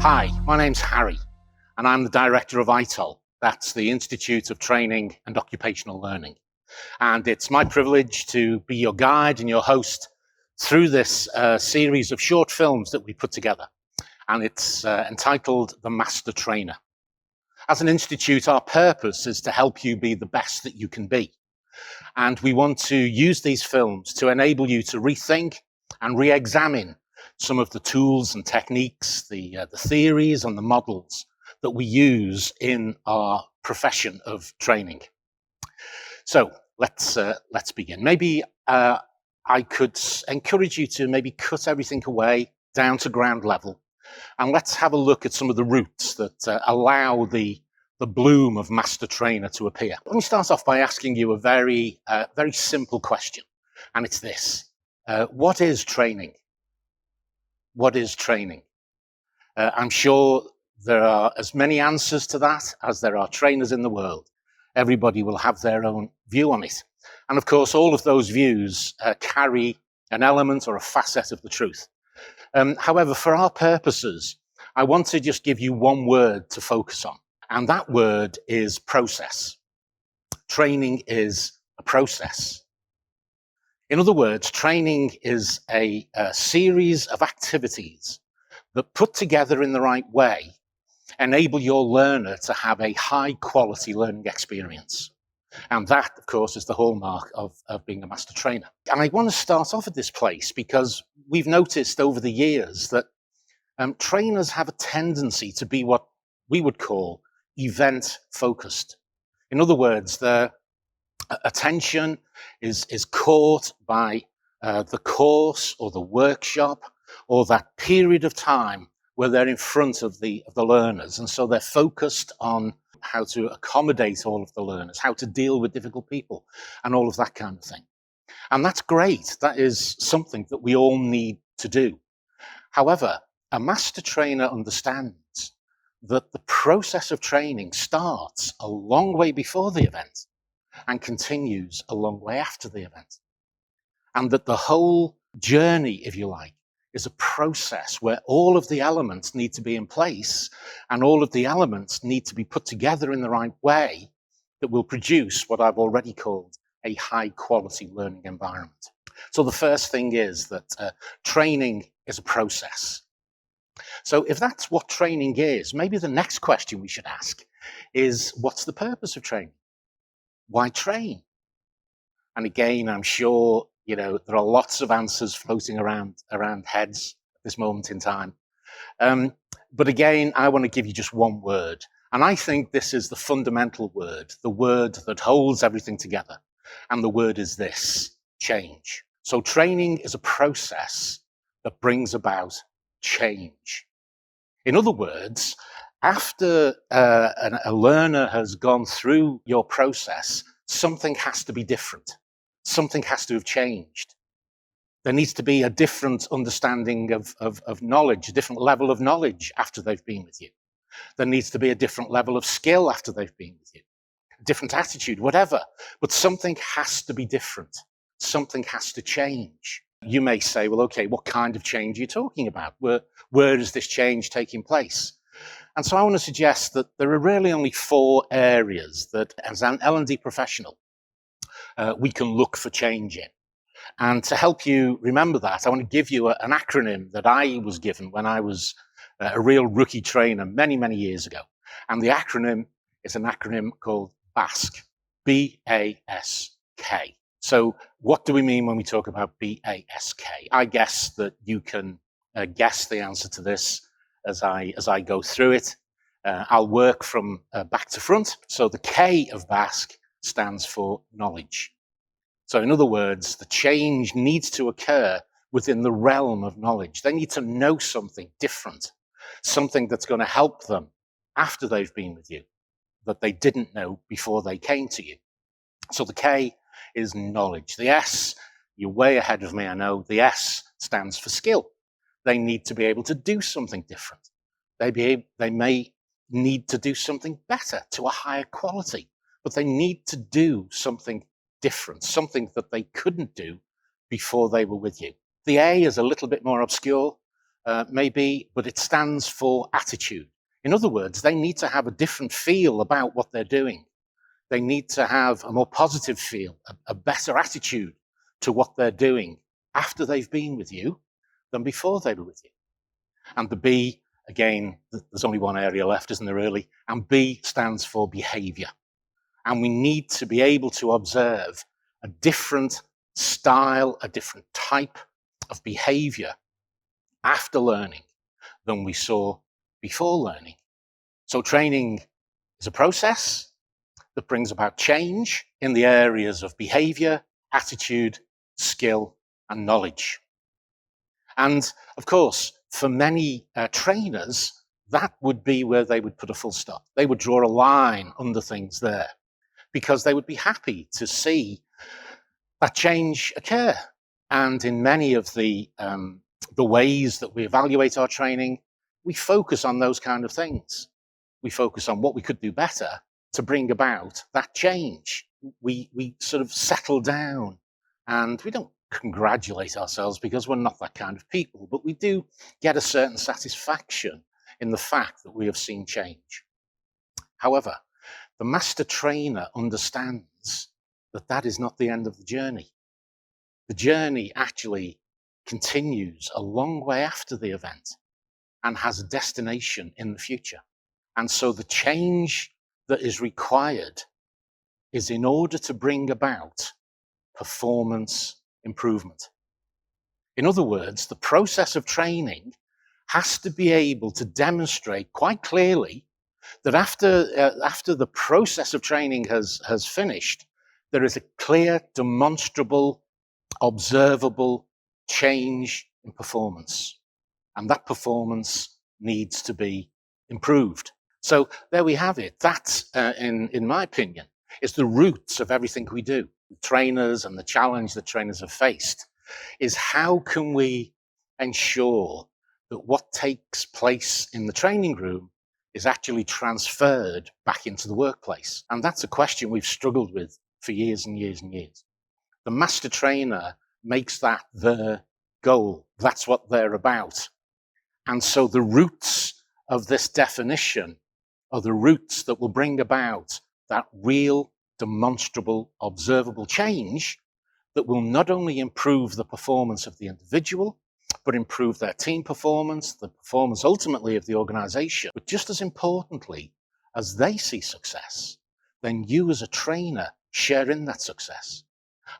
Hi, my name's Harry, and I'm the director of ITOL. That's the Institute of Training and Occupational Learning. And it's my privilege to be your guide and your host through this series of short films that we put together. And it's entitled The Master Trainer. As an institute, our purpose is to help you be the best that you can be. And we want to use these films to enable you to rethink and re-examine some of the tools and techniques, the theories and the models that we use in our profession of training. So let's begin. Maybe I could encourage you to maybe cut everything away down to ground level, and let's have a look at some of the roots that allow the bloom of master trainer to appear. Let me start off by asking you a very simple question, and it's this: what is training? What is training? I'm sure there are as many answers to that as there are trainers in the world. Everybody will have their own view on it. And of course, all of those views carry an element or a facet of the truth. However, for our purposes, I want to just give you one word to focus on, and that word is process. Training is a process. In other words, training is a series of activities that, put together in the right way, enable your learner to have a high-quality learning experience. And that, of course, is the hallmark of being a master trainer. And I want to start off at this place because we've noticed over the years that trainers have a tendency to be what we would call event-focused. In other words, their attention is caught by the course or the workshop or that period of time where they're in front of the learners. And so they're focused on how to accommodate all of the learners, how to deal with difficult people, and all of that kind of thing. And that's great. That is something that we all need to do. However, a master trainer understands that the process of training starts a long way before the event and continues a long way after the event. And that the whole journey, if you like, is a process where all of the elements need to be in place and all of the elements need to be put together in the right way that will produce what I've already called a high-quality learning environment. So the first thing is that training is a process. So if that's what training is, maybe the next question we should ask is, what's the purpose of training? Why train? And again, I'm sure, there are lots of answers floating around heads at this moment in time. But again, I want to give you just one word. And I think this is the fundamental word, the word that holds everything together. And the word is this: change. So training is a process that brings about change. In other words, after a learner has gone through your process, something has to be different. Something has to have changed. There needs to be a different understanding of knowledge, a different level of knowledge after they've been with you. There needs to be a different level of skill after they've been with you, a different attitude, whatever. But something has to be different. Something has to change. You may say, well, okay, what kind of change are you talking about? Where is this change taking place? And so I want to suggest that there are really only 4 areas that, as an L&D professional, we can look for change in. And to help you remember that, I want to give you an acronym that I was given when I was a real rookie trainer many, many years ago. And the acronym is an acronym called BASK, B-A-S-K. So what do we mean when we talk about BASK? I guess that you can guess the answer to this as I go through it. I'll work from back to front. So the K of BASK stands for knowledge. So in other words, the change needs to occur within the realm of knowledge. They need to know something different, something that's going to help them after they've been with you that they didn't know before they came to you. So the K is knowledge. The S, you're way ahead of me, I know. The S stands for skill. They need to be able to do something different. They may need to do something better to a higher quality, but they need to do something different, something that they couldn't do before they were with you. The A is a little bit more obscure. maybe, but it stands for attitude. In other words, they need to have a different feel about what they're doing. They need to have a more positive feel, a better attitude to what they're doing after they've been with you than before they were with you. And the B, again, there's only one area left, isn't there, really? And B stands for behavior. And we need to be able to observe a different style, a different type of behavior after learning than we saw before learning. So training is a process that brings about change in the areas of behavior, attitude, skill, and knowledge. And of course, for many trainers, that would be where they would put a full stop. They would draw a line under things there because they would be happy to see that change occur. And in many of the ways that we evaluate our training, we focus on those kind of things. We focus on what we could do better to bring about that change. We sort of settle down, and we don't congratulate ourselves because we're not that kind of people, but we do get a certain satisfaction in the fact that we have seen change. However, the master trainer understands that that is not the end of the journey. The journey actually continues a long way after the event and has a destination in the future. And so the change that is required is in order to bring about performance improvement. In other words, the process of training has to be able to demonstrate quite clearly that after the process of training has finished, there is a clear, demonstrable, observable change in performance. And that performance needs to be improved. So there we have it. That, in my opinion, is the roots of everything we do. The trainers and the challenge that trainers have faced is how can we ensure that what takes place in the training room is actually transferred back into the workplace? And that's a question we've struggled with for years and years and years. The master trainer makes that their goal. That's what they're about. And so the roots of this definition are the roots that will bring about that real, demonstrable, observable change that will not only improve the performance of the individual, but improve their team performance, the performance ultimately of the organization. But just as importantly, as they see success, then you as a trainer share in that success,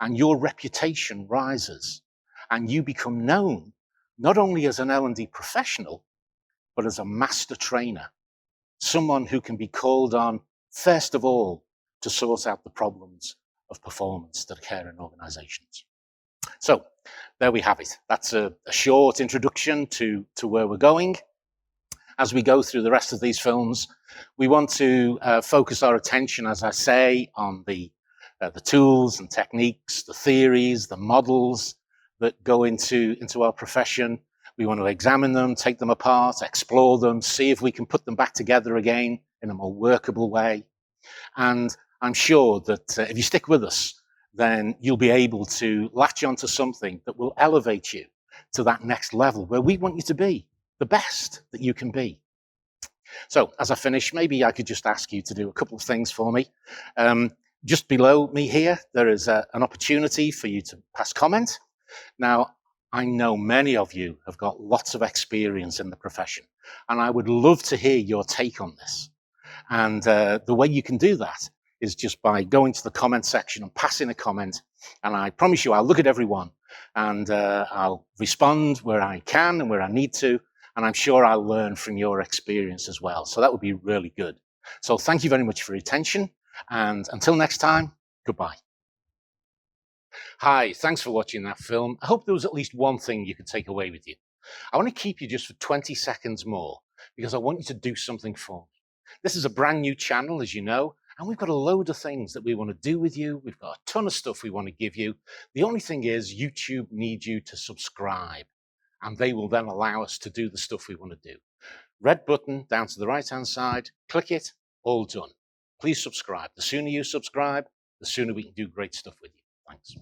and your reputation rises, and you become known not only as an L&D professional, but as a master trainer, someone who can be called on, first of all, to sort out the problems of performance that occur in organizations. So there we have it. That's a short introduction to where we're going. As we go through the rest of these films, we want to focus our attention, as I say, on the tools and techniques, the theories, the models that go into our profession. We want to examine them, take them apart, explore them, see if we can put them back together again in a more workable way. And I'm sure that if you stick with us, then you'll be able to latch onto something that will elevate you to that next level where we want you to be, the best that you can be. So as I finish, maybe I could just ask you to do a couple of things for me. Just below me here, there is an opportunity for you to pass comment. Now, I know many of you have got lots of experience in the profession, and I would love to hear your take on this. And the way you can do that is just by going to the comment section and passing a comment. And I promise you, I'll look at everyone and I'll respond where I can and where I need to. And I'm sure I'll learn from your experience as well. So that would be really good. So thank you very much for your attention. And until next time, goodbye. Hi, thanks for watching that film. I hope there was at least one thing you could take away with you. I want to keep you just for 20 seconds more because I want you to do something for me. This is a brand new channel, as you know, and we've got a load of things that we want to do with you. We've got a ton of stuff we want to give you. The only thing is YouTube needs you to subscribe, and they will then allow us to do the stuff we want to do. Red button down to the right-hand side, click it, all done. Please subscribe. The sooner you subscribe, the sooner we can do great stuff with you. Thanks.